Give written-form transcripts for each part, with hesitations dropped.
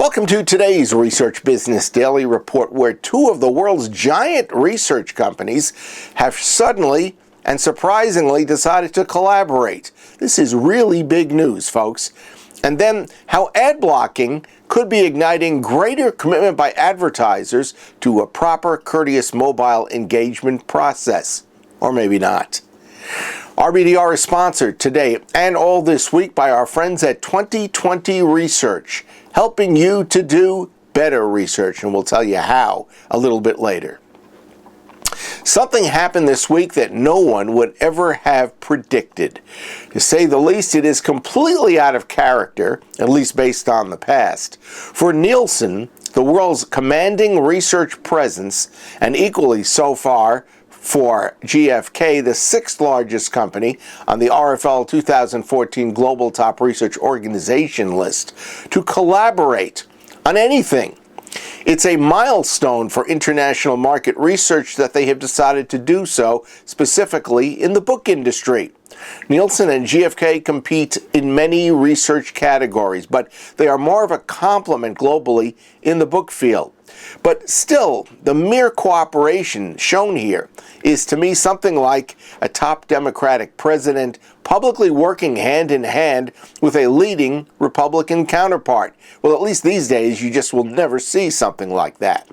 Welcome to today's Research Business Daily Report, where two of the world's giant research companies have suddenly and surprisingly decided to collaborate. This is really big news, folks. And then how ad blocking could be igniting greater commitment by advertisers to a proper, courteous mobile engagement process. Or maybe not. RBDR is sponsored today and all this week by our friends at 2020 Research, helping you to do better research, and we'll tell you how a little bit later. Something happened this week that no one would ever have predicted. To say the least, it is completely out of character, at least based on the past. For Nielsen, the world's commanding research presence, and equally so far for GfK, the sixth largest company on the RFL 2014 Global Top Research Organization list, to collaborate on anything. It's a milestone for international market research that they have decided to do so, specifically in the book industry. Nielsen and GfK compete in many research categories, but they are more of a complement globally in the book field. But still, the mere cooperation shown here is to me something like a top Democratic president publicly working hand in hand with a leading Republican counterpart. Well, at least these days, you just will never see something like that.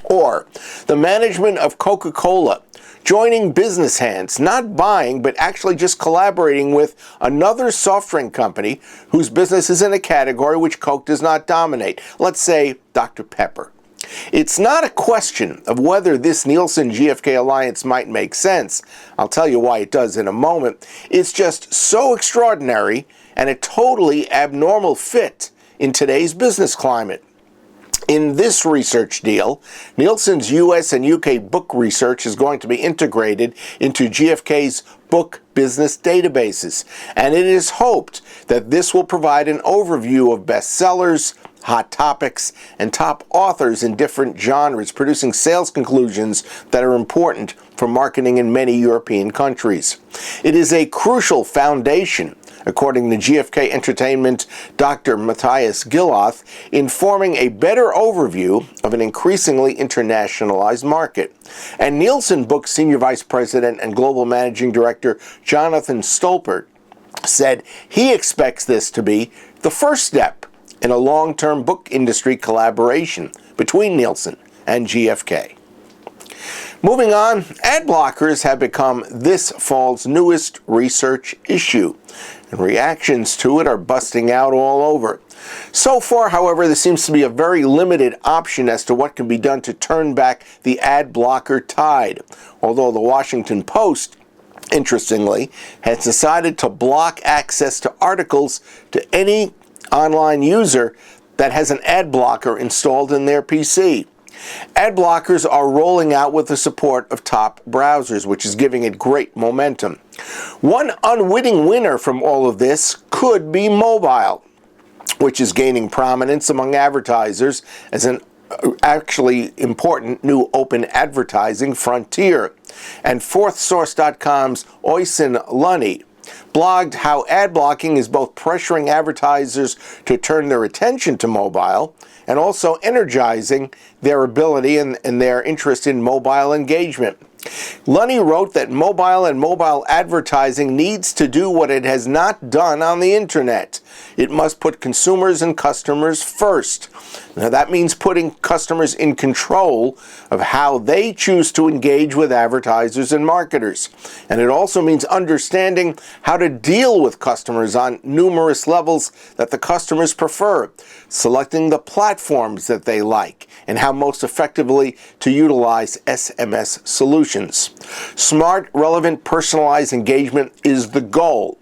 Or the management of Coca-Cola joining business hands, not buying, but actually just collaborating with another soft drink company whose business is in a category which Coke does not dominate. Let's say Dr. Pepper. It's not a question of whether this Nielsen-GfK alliance might make sense. I'll tell you why it does in a moment. It's just so extraordinary and a totally abnormal fit in today's business climate. In this research deal, Nielsen's US and UK book research is going to be integrated into GfK's book business databases, and it is hoped that this will provide an overview of bestsellers, hot topics, and top authors in different genres, producing sales conclusions that are important for marketing in many European countries. It is a crucial foundation, according to GfK Entertainment Dr. Matthias Gilloth, in forming a better overview of an increasingly internationalized market. And Nielsen Book Senior Vice President and Global Managing Director Jonathan Stolpert said he expects this to be the first step in a long-term book industry collaboration between Nielsen and GfK. Moving on, ad blockers have become this fall's newest research issue, and reactions to it are busting out all over. So far, however, there seems to be a very limited option as to what can be done to turn back the ad blocker tide, although the Washington Post, interestingly, has decided to block access to articles to any online user that has an ad blocker installed in their PC. Ad blockers are rolling out with the support of top browsers, which is giving it great momentum. One unwitting winner from all of this could be mobile, which is gaining prominence among advertisers as an actually important new open advertising frontier. And FourthSource.com's Oysen Lunny blogged how ad blocking is both pressuring advertisers to turn their attention to mobile and also energizing their ability and their interest in mobile engagement. Lunny wrote that mobile and mobile advertising needs to do what it has not done on the internet. It must put consumers and customers first. Now that means putting customers in control of how they choose to engage with advertisers and marketers. And it also means understanding how to deal with customers on numerous levels that the customers prefer, selecting the platforms that they like, and how most effectively to utilize SMS solutions. Smart, relevant, personalized engagement is the goal.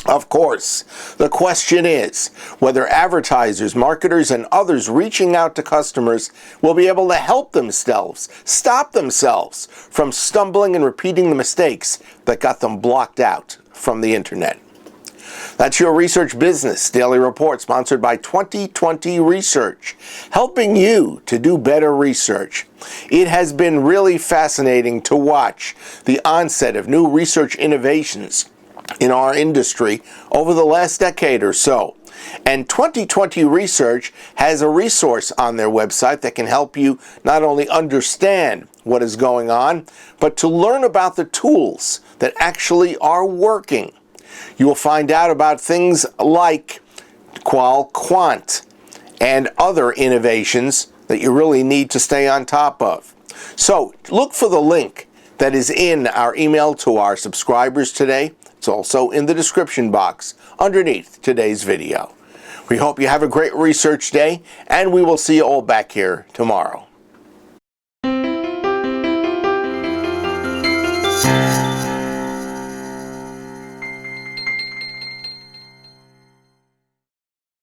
Of course, the question is whether advertisers, marketers, and others reaching out to customers will be able to help themselves, stop themselves from stumbling and repeating the mistakes that got them blocked out from the internet. That's your Research Business Daily Report, sponsored by 2020 Research, helping you to do better research. It has been really fascinating to watch the onset of new research innovations in our industry over the last decade or so. And 2020 Research has a resource on their website that can help you not only understand what is going on, but to learn about the tools that actually are working. You will find out about things like qual-quant and other innovations that you really need to stay on top of. So look for the link that is in our email to our subscribers today. It's also in the description box underneath today's video. We hope you have a great research day, and we will see you all back here tomorrow.